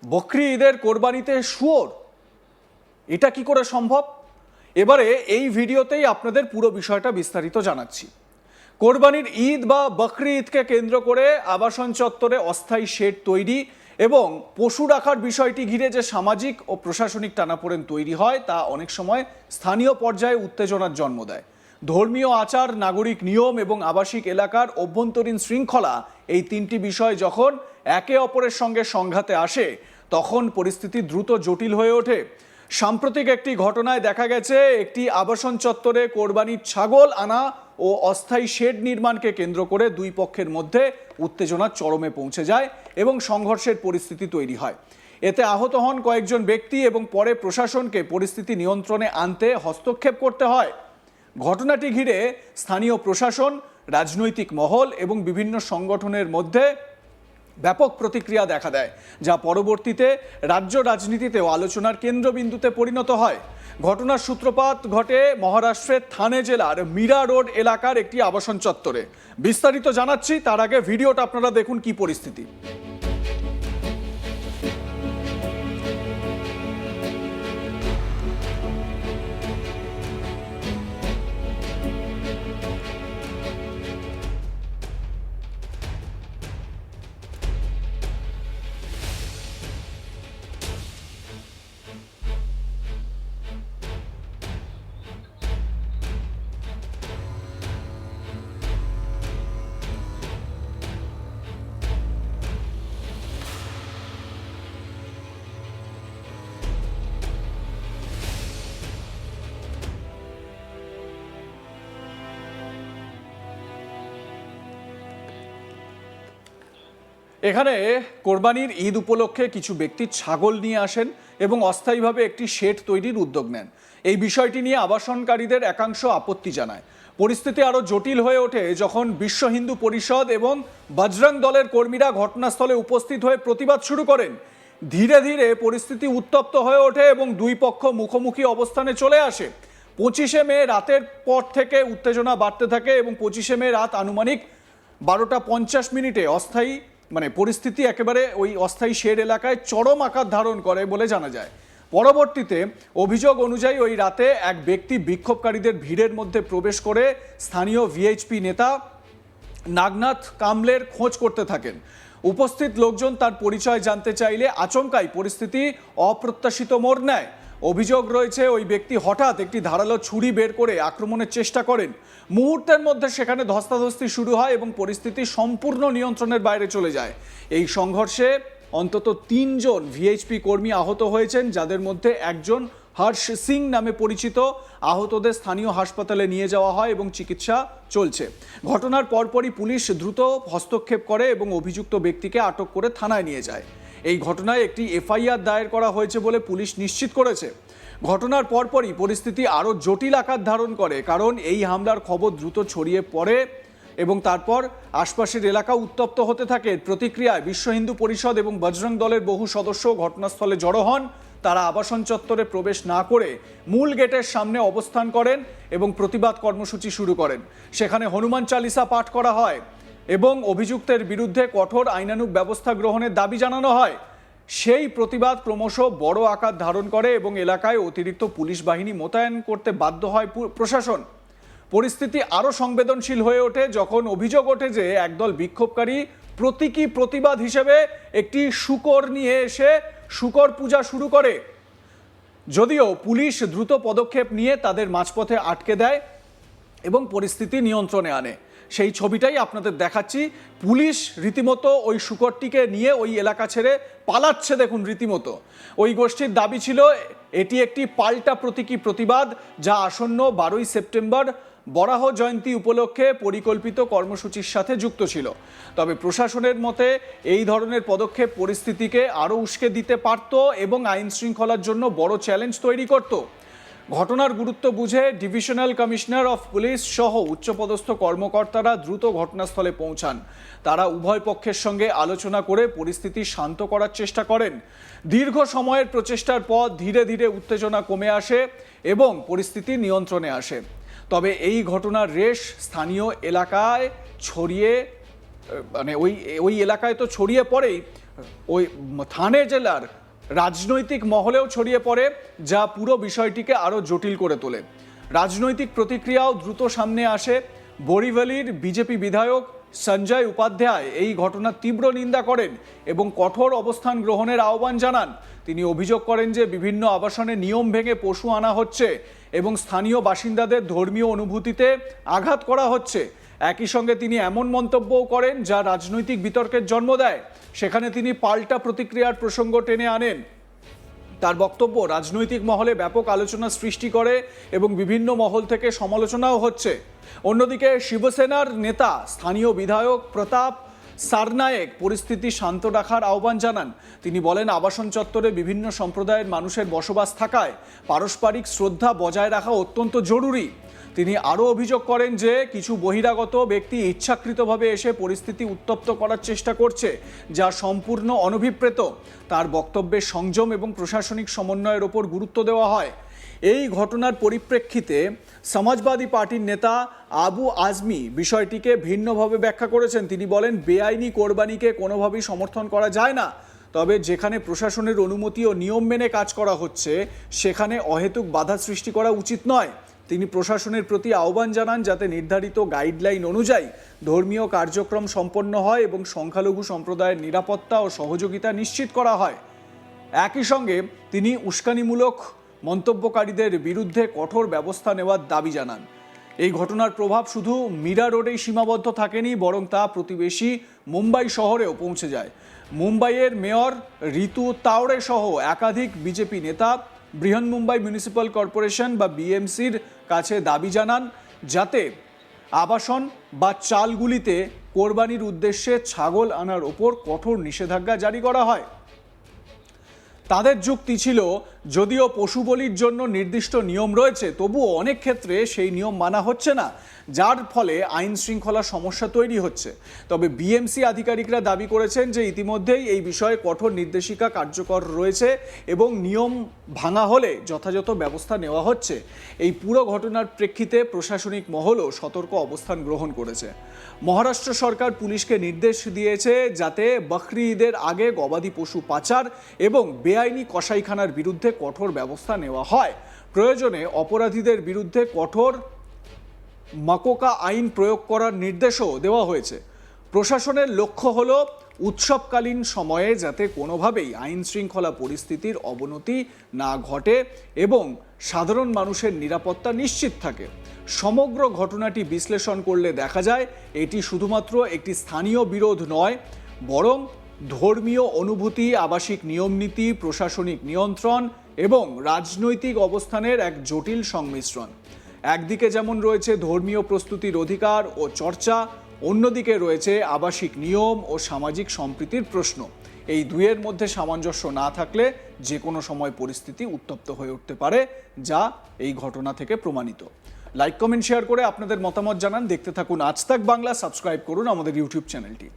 বকরি ঈদের কোরবানিতে শুয়োর, এটা কি করে সম্ভব? এবারে এই ভিডিওতেই আপনাদের পুরো বিষয়টা বিস্তারিত জানাচ্ছি। কোরবানির ঈদ বা বকরি ঈদকে কেন্দ্র করে আবাসন চত্বরে অস্থায়ী শেড তৈরি এবং পশু রাখার বিষয়টি ঘিরে যে সামাজিক ও প্রশাসনিক টানাপোড়েন তৈরি হয় তা অনেক সময় স্থানীয় পর্যায়ে উত্তেজনার জন্ম দেয়। ধর্মীয় আচার, নাগরিক নিয়ম এবং আবাসিক এলাকার অভ্যন্তরীণ শৃঙ্খলা, এই তিনটি বিষয় যখন একে অপরের সঙ্গে সংঘাতে আসে তখন পরিস্থিতি দ্রুত জটিল হয়ে ওঠে। সাম্প্রতিক একটি ঘটনায় দেখা গেছে একটি আবাসন চত্বরে কোরবানির ছাগল আনা ও অস্থায়ী শেড নির্মাণকে কেন্দ্র করে দুই পক্ষের মধ্যে উত্তেজনার চরমে পৌঁছে যায় এবং সংঘর্ষের পরিস্থিতি তৈরি হয়। এতে আহত হন কয়েকজন ব্যক্তি এবং পরে প্রশাসনকে পরিস্থিতি নিয়ন্ত্রণে আনতে হস্তক্ষেপ করতে হয়। ঘটনাটি ঘিরে স্থানীয় প্রশাসন, রাজনৈতিক মহল এবং বিভিন্ন সংগঠনের মধ্যে ব্যাপক প্রতিক্রিয়া দেখা দেয়, যা পরবর্তীতে রাজ্য রাজনীতিতেও আলোচনার কেন্দ্রবিন্দুতে পরিণত হয়। ঘটনার সূত্রপাত ঘটে মহারাষ্ট্রের থানে জেলার মীরা রোড এলাকার একটি আবাসন চত্বরে। বিস্তারিত জানাচ্ছি, তার আগে ভিডিওটা আপনারা দেখুন কি পরিস্থিতি। এখানে কোরবানির ঈদ উপলক্ষে কিছু ব্যক্তি ছাগল নিয়ে আসেন এবং অস্থায়ীভাবে একটি শেড তৈরির উদ্যোগ নেন। এই বিষয়টি নিয়ে আবাসনকারীদের একাংশ আপত্তি জানায়। পরিস্থিতি আরও জটিল হয়ে ওঠে যখন বিশ্ব হিন্দু পরিষদ এবং বজরং দলের কর্মীরা ঘটনাস্থলে উপস্থিত হয়ে প্রতিবাদ শুরু করেন। ধীরে ধীরে পরিস্থিতি উত্তপ্ত হয়ে ওঠে এবং দুই পক্ষ মুখোমুখি অবস্থানে চলে আসে। 25শে মে রাতের পর থেকে উত্তেজনা বাড়তে থাকে এবং 25শে মে রাত আনুমানিক 12:50 পরিস্থিতি একেবারে ওই অস্থায়ী শেড এলাকায় চরম আকার ধারণ করে বলে জানা যায়। পরবর্তীতে অভিযোগ অনুযায়ী ওই রাতে এক ব্যক্তি বিক্ষোভকারীদের ভিড়ের মধ্যে প্রবেশ করে স্থানীয় ভিএইচপি নেতা নাগনাথ কামলের খোঁজ করতে থাকেন। উপস্থিত লোকজন তার পরিচয় জানতে চাইলে আচমকাই পরিস্থিতি অপ্রত্যাশিত মোড় নেয়। অভিযোগ রয়েছে ওই ব্যক্তি হঠাৎ একটি ধারালো ছুরি বের করে আক্রমণের চেষ্টা করেন। মুহূর্তের মধ্যে সেখানে ধস্তাধস্তি শুরু হয় এবং পরিস্থিতি সম্পূর্ণ নিয়ন্ত্রণের বাইরে চলে যায়। এই সংঘর্ষে অন্তত 3 জন ভিএইচপি কর্মী আহত হয়েছেন, যাদের মধ্যে একজন হর্ষ সিং নামে পরিচিত। আহতদের স্থানীয় হাসপাতালে নিয়ে যাওয়া হয় এবং চিকিৎসা চলছে। ঘটনার পরপরই পুলিশ দ্রুত হস্তক্ষেপ করে এবং অভিযুক্ত ব্যক্তিকে আটক করে থানায় নিয়ে যায়। এই ঘটনায় একটি এফআইআর দায়ের করা হয়েছে বলে পুলিশ নিশ্চিত করেছে। ঘটনার পরপরই পরিস্থিতি আরও জটিল আকার ধারণ করে, কারণ এই হামলার খবর দ্রুত ছড়িয়ে পড়ে এবং তারপর আশপাশের এলাকা উত্তপ্ত হতে থাকে। প্রতিক্রিয়ায় বিশ্ব হিন্দু পরিষদ এবং বজরং দলের বহু সদস্য ঘটনাস্থলে জড়ো হন। তারা আবাসন চত্বরে প্রবেশ না করে মূল গেটের সামনে অবস্থান করেন এবং প্রতিবাদ কর্মসূচি শুরু করেন। সেখানে হনুমান চালিসা পাঠ করা হয় এবং অভিযুক্তের বিরুদ্ধে কঠোর আইনানুগ ব্যবস্থা গ্রহণের দাবি জানানো হয়। সেই প্রতিবাদ ক্রমশ বড় আকার ধারণ করে এবং এলাকায় অতিরিক্ত পুলিশ বাহিনী মোতায়েন করতে বাধ্য হয় প্রশাসন। পরিস্থিতি আরও সংবেদনশীল হয়ে ওঠে যখন অভিযোগ ওঠে যে একদল বিক্ষোভকারী প্রতীকী প্রতিবাদ হিসেবে একটি শূকর নিয়ে এসে শূকর পূজা শুরু করে। যদিও পুলিশ দ্রুত পদক্ষেপ নিয়ে তাদের মাঝপথে আটকে দেয় এবং পরিস্থিতি নিয়ন্ত্রণে আনে। সেই ছবিটাই আপনাদের দেখাচ্ছি। পুলিশ রীতিমতো ওই শূকরটিকে নিয়ে ওই এলাকা ছেড়ে পালাচ্ছে। দেখুন, রীতিমতো ওই গোষ্ঠীর দাবি ছিল এটি একটি পাল্টা প্রতীকী প্রতিবাদ, যা আসন্ন 12ই সেপ্টেম্বর বরাহ জয়ন্তী উপলক্ষে পরিকল্পিত কর্মসূচির সাথে যুক্ত ছিল। তবে প্রশাসনের মতে এই ধরনের পদক্ষেপ পরিস্থিতিকে আরও উস্কে দিতে পারত এবং আইন শৃঙ্খলার জন্য বড় চ্যালেঞ্জ তৈরি করত। ঘটনার গুরুত্ব বুঝে ডিভিশনাল কমিশনার অফ পুলিশ সহ উচ্চপদস্থ কর্মকর্তারা দ্রুত ঘটনাস্থলে পৌঁছান। তারা উভয় পক্ষের সঙ্গে আলোচনা করে পরিস্থিতি শান্ত করার চেষ্টা করেন। দীর্ঘ সময়ের প্রচেষ্টার পর ধীরে ধীরে উত্তেজনা কমে আসে এবং পরিস্থিতি নিয়ন্ত্রণে আসে। তবে এই ঘটনার রেশ স্থানীয় এলাকায় ছড়িয়ে ওই এলাকায় তো ছড়িয়ে পড়েই, ওই থানে জেলার রাজনৈতিক মহলেও ছড়িয়ে পড়ে, যা পুরো বিষয়টিকে আরও জটিল করে তোলে। রাজনৈতিক প্রতিক্রিয়াও দ্রুত সামনে আসে। বরিভালির বিজেপি বিধায়ক সঞ্জয় উপাধ্যায় এই ঘটনার তীব্র নিন্দা করেন এবং কঠোর অবস্থান গ্রহণের আহ্বান জানান। তিনি অভিযোগ করেন যে বিভিন্ন আবাসনে নিয়ম ভেঙে পশু আনা হচ্ছে এবং স্থানীয় বাসিন্দাদের ধর্মীয় অনুভূতিতে আঘাত করা হচ্ছে। একই সঙ্গে তিনি এমন মন্তব্যও করেন যা রাজনৈতিক বিতর্কের জন্ম দেয়। সেখানে তিনি পাল্টা প্রতিক্রিয়ার প্রসঙ্গ টেনে আনেন। তার বক্তব্য রাজনৈতিক মহলে ব্যাপক আলোচনা সৃষ্টি করে এবং বিভিন্ন মহল থেকে সমালোচনাও হচ্ছে। অন্যদিকে শিবসেনার নেতা স্থানীয় বিধায়ক প্রতাপ সারনায়েক পরিস্থিতি শান্ত রাখার আহ্বান জানান। তিনি বলেন, আবাসন চত্বরে বিভিন্ন সম্প্রদায়ের মানুষের বসবাস থাকায় পারস্পরিক শ্রদ্ধা বজায় রাখা অত্যন্ত জরুরি। তিনি আরও অভিযোগ করেন যে কিছু বহিরাগত ব্যক্তি ইচ্ছাকৃতভাবে এসে পরিস্থিতি উত্তপ্ত করার চেষ্টা করছে, যা সম্পূর্ণ অনভিপ্রেত। তার বক্তব্যে সংযম এবং প্রশাসনিক সমন্বয়ের ওপর গুরুত্ব দেওয়া হয়। এই ঘটনার পরিপ্রেক্ষিতে সমাজবাদী পার্টির নেতা আবু আজমি বিষয়টিকে ভিন্নভাবে ব্যাখ্যা করেছেন। তিনি বলেন, বেআইনি কোরবানিকে কোনোভাবেই সমর্থন করা যায় না, তবে যেখানে প্রশাসনের অনুমতি ও নিয়ম মেনে কাজ করা হচ্ছে সেখানে অহেতুক বাধা সৃষ্টি করা উচিত নয়। তিনি প্রশাসনের প্রতি আহ্বান জানান যাতে নির্ধারিত গাইডলাইন অনুযায়ী ধর্মীয় কার্যক্রম সম্পন্ন হয় এবং সংখ্যালঘু সম্প্রদায়ের নিরাপত্তা ও সহযোগিতা নিশ্চিত করা হয়। একই সঙ্গে তিনি উস্কানিমূলক মন্তব্যকারীদের বিরুদ্ধে কঠোর ব্যবস্থা নেওয়ার দাবি জানান। এই ঘটনার প্রভাব শুধু মীরা রোডেই সীমাবদ্ধ থাকেনি, বরং তা প্রতিবেশী মুম্বাই শহরেও পৌঁছে যায়। মুম্বাইয়ের মেয়র ঋতু তাওড়ে সহ একাধিক বিজেপি নেতা বৃহন্মুম্বাই মিউনিসিপ্যাল কর্পোরেশন বা বিএমসির কাছে দাবি জানান যাতে আবাসন বা চালগুলিতে কোরবানির উদ্দেশ্যে ছাগল আনার ওপর কঠোর নিষেধাজ্ঞা জারি করা হয়। তাদের যুক্তি ছিল, যদিও পশু বলির জন্য নির্দিষ্ট নিয়ম রয়েছে, তবুও অনেক ক্ষেত্রে সেই নিয়ম মানা হচ্ছে না, যার ফলে আইন শৃঙ্খলা সমস্যা তৈরি হচ্ছে। তবে বিএমসি আধিকারিকরা দাবি করেছেন যে ইতিমধ্যেই এই বিষয়ে কঠোর নির্দেশিকা কার্যকর রয়েছে এবং নিয়ম ভাঙা হলে যথাযথ ব্যবস্থা নেওয়া হচ্ছে। এই পুরো ঘটনার প্রেক্ষিতে প্রশাসনিক মহলও সতর্ক অবস্থান গ্রহণ করেছে। মহারাষ্ট্র সরকার পুলিশকে নির্দেশ দিয়েছে যাতে বকরি ঈদের আগে গবাদি পশু পাচার এবং বেআইনি কসাইখানার বিরুদ্ধে কঠোর ব্যবস্থা নেওয়া হয়। প্রয়োজনে অপরাধীদের বিরুদ্ধে কঠোর মাকোকা আইন প্রয়োগ করার নির্দেশও দেওয়া হয়েছে। প্রশাসনের লক্ষ্য হলো উৎসবকালীন সময়ে যাতে কোনোভাবেই আইন শৃঙ্খলা পরিস্থিতির অবনতি না ঘটে এবং সাধারণ মানুষের নিরাপত্তা নিশ্চিত থাকে। সমগ্র ঘটনাটি বিশ্লেষণ করলে দেখা যায় এটি শুধুমাত্র একটি স্থানীয় বিরোধ নয়, বরং ধর্মীয় অনুভূতি, আবাসিক নিয়মনীতি, প্রশাসনিক নিয়ন্ত্রণ এবং রাজনৈতিক অবস্থানের এক জটিল সংমিশ্রণ। একদিকে যেমন রয়েছে ধর্মীয় প্রস্তুতির অধিকার ও চর্চা, অন্যদিকে রয়েছে আবাসিক নিয়ম ও সামাজিক সম্প্রীতির প্রশ্ন। এই দুয়ের মধ্যে সামঞ্জস্য না থাকলে যে কোনো সময় পরিস্থিতি উত্তপ্ত হয়ে উঠতে পারে, যা এই ঘটনা থেকে প্রমাণিত। লাইক, কমেন্ট, শেয়ার করে আপনাদের মতামত জানান। দেখতে থাকুন আজ তাক বাংলা। সাবস্ক্রাইব করুন আমাদের ইউটিউব চ্যানেলটি।